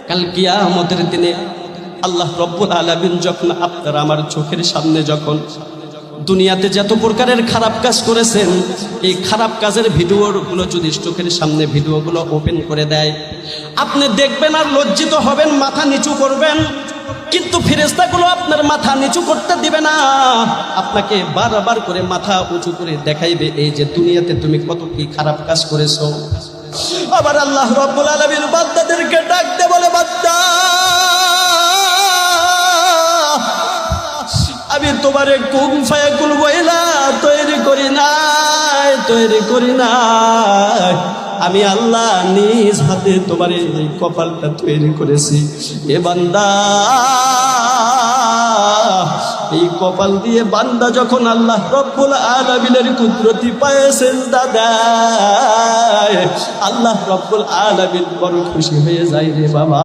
কাল কিয়ামতের দিনে আল্লাহ রব্বুল আলামিন যখন আপনার আমার চোখের সামনে যখন দুনিয়াতে যত প্রকারের খারাপ কাজ করেছেন এই খারাপ কাজের ভিডিওগুলো যদি চোখের সামনে ভিডিওগুলো ওপেন করে দেয়, আপনি দেখবেন আর লজ্জিত হবেন, মাথা নিচু করবেন, কিন্তু ফেরেশতাগুলো আপনার মাথা নিচু করতে দিবে না। আপনাকে বারবার করে মাথা উঁচু করে দেখাইবে এই যে দুনিয়াতে তুমি কত কি খারাপ কাজ করেছো। আবার আল্লাহ রব্বুল আলামিন বান্দাদেরকে ডাক দে বলে, বান্দা আমি তোমারে কুন ফায়াকুল বইলা তৈরি করি নাই, আমি আল্লাহ নিজ হাতে তোমার এই কপালটা তৈরি করেছি। এ বান্দা, এই কপাল দিয়ে বান্দা যখন আল্লাহ রব্বুল আলামিনের কুদরতি পায়ে সিজদা দেয়, আল্লাহ রব্বুল আলামিন বড় খুশি হয়ে যায় রে বাবা।